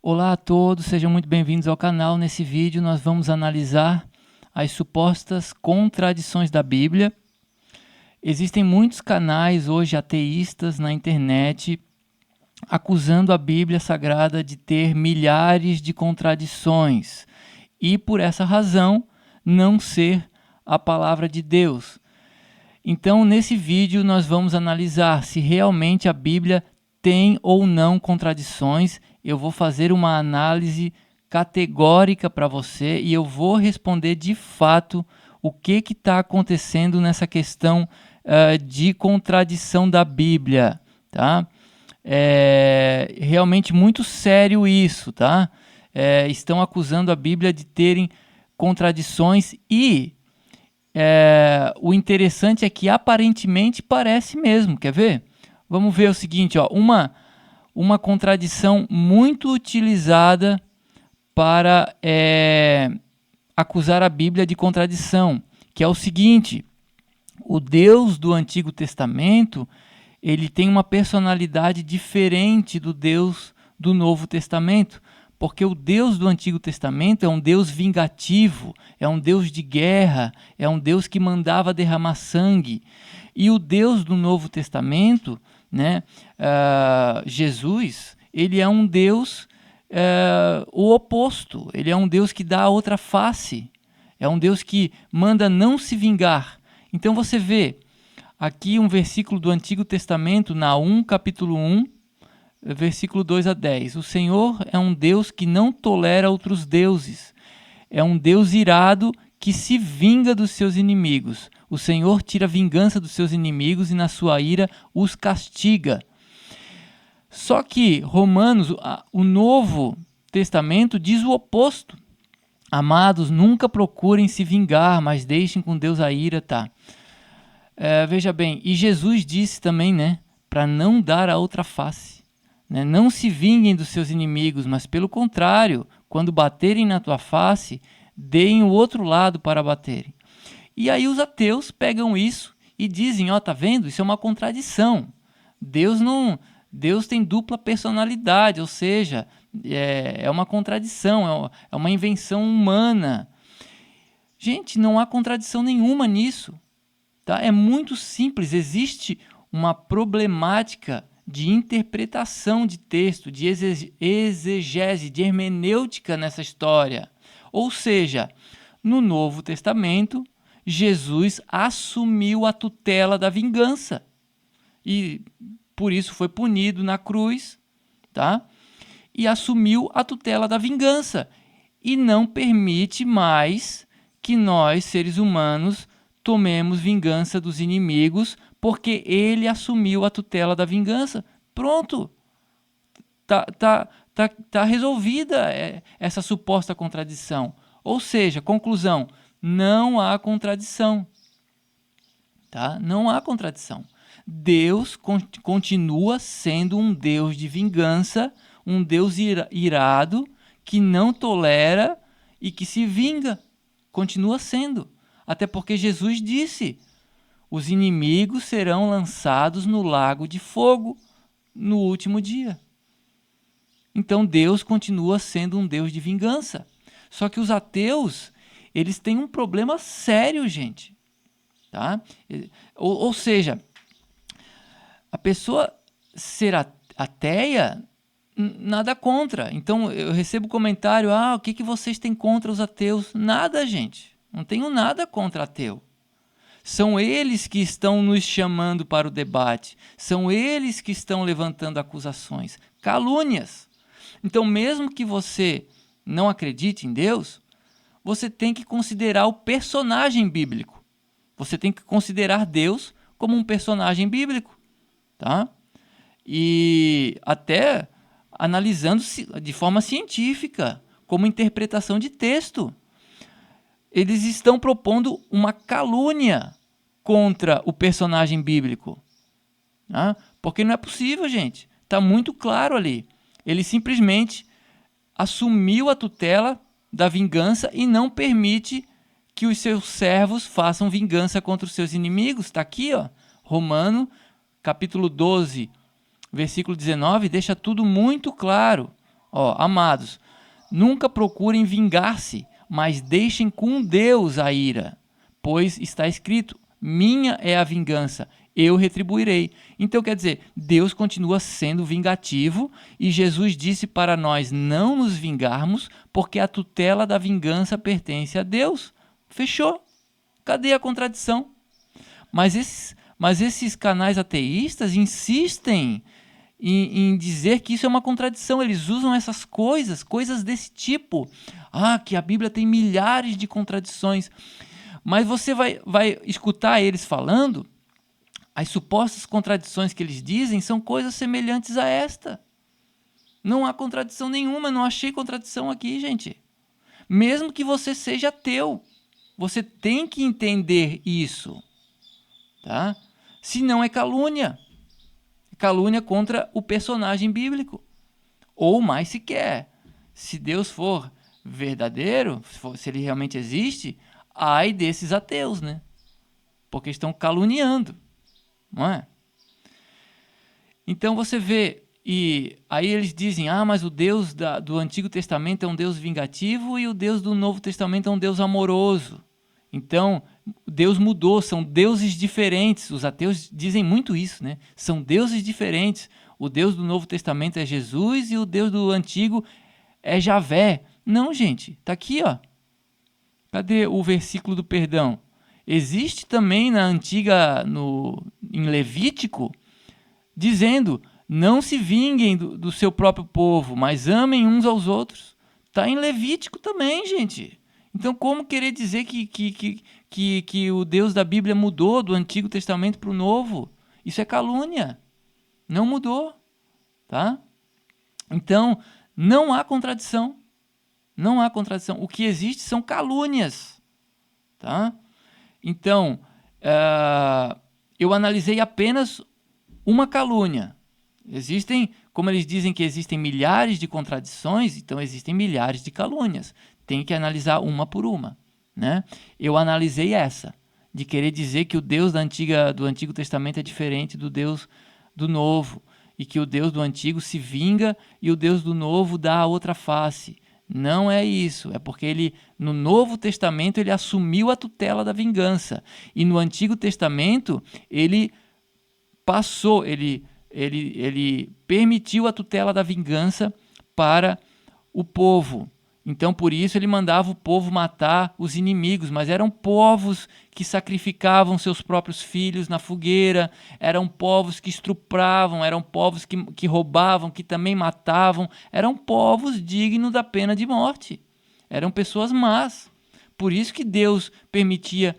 Olá a todos, sejam muito bem-vindos ao canal. Nesse vídeo nós vamos analisar as supostas contradições da Bíblia. Existem muitos canais hoje ateístas na internet acusando a Bíblia Sagrada de ter milhares de contradições e, por essa razão, não ser a palavra de Deus. Então, nesse vídeo nós vamos analisar se realmente a Bíblia tem ou não contradições. Eu vou fazer uma análise categórica para você e eu vou responder de fato o que está acontecendo nessa questão de contradição da Bíblia, tá? É realmente muito sério isso, tá? Estão acusando a Bíblia de terem contradições e o interessante é que aparentemente parece mesmo, quer ver? Vamos ver o seguinte, ó, uma contradição muito utilizada para acusar a Bíblia de contradição, que é o seguinte: o Deus do Antigo Testamento, ele tem uma personalidade diferente do Deus do Novo Testamento, porque o Deus do Antigo Testamento é um Deus vingativo, é um Deus de guerra, é um Deus que mandava derramar sangue. E o Deus do Novo Testamento, né, Jesus, ele é um Deus o oposto, ele é um Deus que dá a outra face, é um Deus que manda não se vingar. Então você vê aqui um versículo do Antigo Testamento, Naum, capítulo 1, versículo 2 a 10. O Senhor é um Deus que não tolera outros deuses, é um Deus irado que se vinga dos seus inimigos. O Senhor tira vingança dos seus inimigos e na sua ira os castiga. Só que Romanos, o Novo Testamento, diz o oposto. Amados, nunca procurem se vingar, mas deixem com Deus a ira, tá? Veja bem, e Jesus disse também, né, para não dar a outra face. Né? Não se vinguem dos seus inimigos, mas pelo contrário, quando baterem na tua face, deem o outro lado para baterem. E aí os ateus pegam isso e dizem, ó, tá vendo? Isso é uma contradição. Deus tem dupla personalidade, ou seja, é uma contradição, é uma invenção humana. Gente, não há contradição nenhuma nisso. Tá? É muito simples, existe uma problemática de interpretação de texto, de exegese, de hermenêutica nessa história. Ou seja, no Novo Testamento, Jesus assumiu a tutela da vingança e por isso foi punido na cruz, tá? E assumiu a tutela da vingança e não permite mais que nós, seres humanos, tomemos vingança dos inimigos, porque ele assumiu a tutela da vingança. Pronto, tá resolvida essa suposta contradição. Ou seja, conclusão, não há contradição. Tá? Não há contradição. Deus continua sendo um Deus de vingança, um Deus irado, que não tolera e que se vinga. Continua sendo. Até porque Jesus disse, os inimigos serão lançados no lago de fogo no último dia. Então Deus continua sendo um Deus de vingança. Só que os ateus, eles têm um problema sério, gente. Tá? Ou seja, a pessoa ser ateia, nada contra. Então eu recebo comentário, o que vocês têm contra os ateus? Nada, gente. Não tenho nada contra ateu. São eles que estão nos chamando para o debate. São eles que estão levantando acusações, calúnias. Então, mesmo que você não acredite em Deus, você tem que considerar o personagem bíblico. Você tem que considerar Deus como um personagem bíblico. Tá? E até analisando de forma científica, como interpretação de texto. Eles estão propondo uma calúnia contra o personagem bíblico. Tá? Porque não é possível, gente. Está muito claro ali. Ele simplesmente assumiu a tutela da vingança e não permite que os seus servos façam vingança contra os seus inimigos. Está aqui, ó, Romano, capítulo 12, versículo 19, deixa tudo muito claro. Ó, amados, nunca procurem vingar-se, mas deixem com Deus a ira, pois está escrito: minha é a vingança, eu retribuirei. Então, quer dizer, Deus continua sendo vingativo e Jesus disse para nós não nos vingarmos, porque a tutela da vingança pertence a Deus. Fechou. Cadê a contradição? Mas esses canais ateístas insistem em dizer que isso é uma contradição. Eles usam essas coisas desse tipo. Ah, que a Bíblia tem milhares de contradições. Mas você vai escutar eles falando, as supostas contradições que eles dizem são coisas semelhantes a esta. Não há contradição nenhuma, não achei contradição aqui, gente. Mesmo que você seja ateu, você tem que entender isso, tá? Senão é calúnia. Calúnia contra o personagem bíblico. Ou mais se quer, se Deus for verdadeiro, se ele realmente existe, ai desses ateus, né? Porque estão caluniando, não é? Então você vê, e aí eles dizem, mas o Deus do Antigo Testamento é um Deus vingativo e o Deus do Novo Testamento é um Deus amoroso. Então, Deus mudou, são deuses diferentes. Os ateus dizem muito isso, né? São deuses diferentes. O Deus do Novo Testamento é Jesus e o Deus do Antigo é Javé. Não, gente, tá aqui, ó. Cadê o versículo do perdão? Existe também na antiga, em Levítico, dizendo, não se vinguem do seu próprio povo, mas amem uns aos outros. Está em Levítico também, gente. Então, como querer dizer que o Deus da Bíblia mudou do Antigo Testamento para o Novo? Isso é calúnia. Não mudou, tá? Então, não há contradição. Não há contradição. O que existe são calúnias, tá? Então, eu analisei apenas uma calúnia. Existem, como eles dizem que existem milhares de contradições, então existem milhares de calúnias. Tem que analisar uma por uma, né? Eu analisei essa, de querer dizer que o Deus do Antigo Testamento é diferente do Deus do Novo, e que o Deus do Antigo se vinga e o Deus do Novo dá a outra face. Não é isso, é porque no Novo Testamento ele assumiu a tutela da vingança, e no Antigo Testamento ele passou, ele permitiu a tutela da vingança para o povo. Então, por isso, ele mandava o povo matar os inimigos, mas eram povos que sacrificavam seus próprios filhos na fogueira, eram povos que estupravam, eram povos que roubavam, que também matavam, eram povos dignos da pena de morte. Eram pessoas más. Por isso que Deus permitia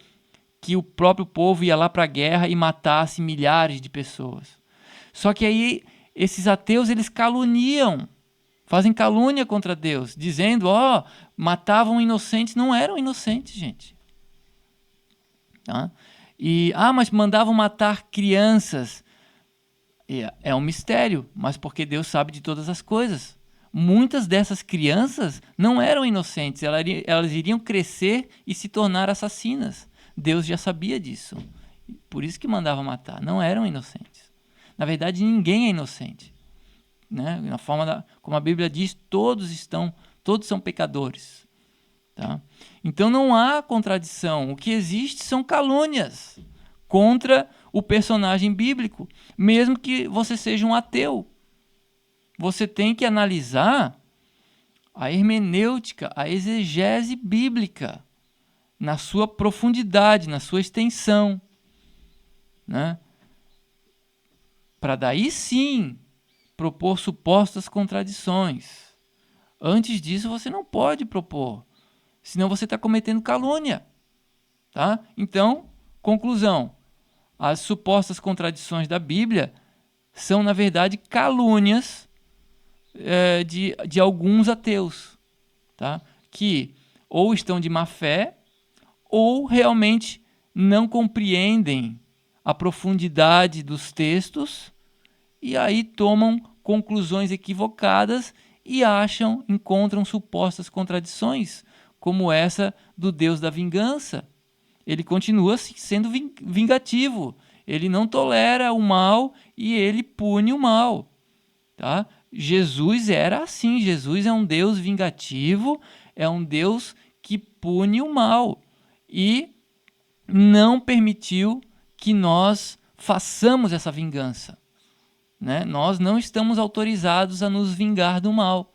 que o próprio povo ia lá para a guerra e matasse milhares de pessoas. Só que aí, esses ateus, eles caluniam, fazem calúnia contra Deus, dizendo, matavam inocentes. Não eram inocentes, gente. Tá? Mas mandavam matar crianças. É um mistério, mas porque Deus sabe de todas as coisas. Muitas dessas crianças não eram inocentes, elas iriam crescer e se tornar assassinas. Deus já sabia disso. Por isso que mandava matar, não eram inocentes. Na verdade, ninguém é inocente. Né? Na forma como a Bíblia diz, todos são pecadores, tá? Então não há contradição. O que existe são calúnias contra o personagem bíblico, mesmo que você seja um ateu. Você tem que analisar a hermenêutica, a exegese bíblica na sua profundidade, na sua extensão, né? Para daí sim propor supostas contradições. Antes disso, você não pode propor, senão você está cometendo calúnia. Tá? Então, conclusão, as supostas contradições da Bíblia são, na verdade, calúnias de alguns ateus, tá? Que ou estão de má fé, ou realmente não compreendem a profundidade dos textos, e aí tomam conclusões equivocadas e encontram supostas contradições, como essa do Deus da vingança. Ele continua sendo vingativo, ele não tolera o mal e ele pune o mal. Tá? Jesus era assim. Jesus é um Deus vingativo, é um Deus que pune o mal e não permitiu que nós façamos essa vingança, né? Nós não estamos autorizados a nos vingar do mal.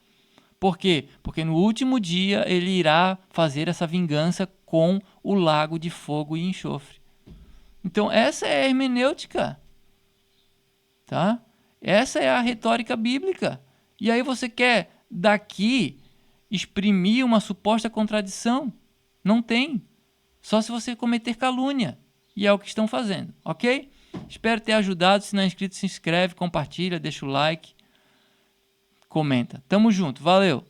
Por quê? Porque no último dia ele irá fazer essa vingança com o lago de fogo e enxofre. Então essa é a hermenêutica, tá? Essa é a retórica bíblica. E aí você quer daqui exprimir uma suposta contradição? Não tem. Só se você cometer calúnia. E é o que estão fazendo, ok? Espero ter ajudado. Se não é inscrito, se inscreve, compartilha, deixa o like, comenta. Tamo junto. Valeu!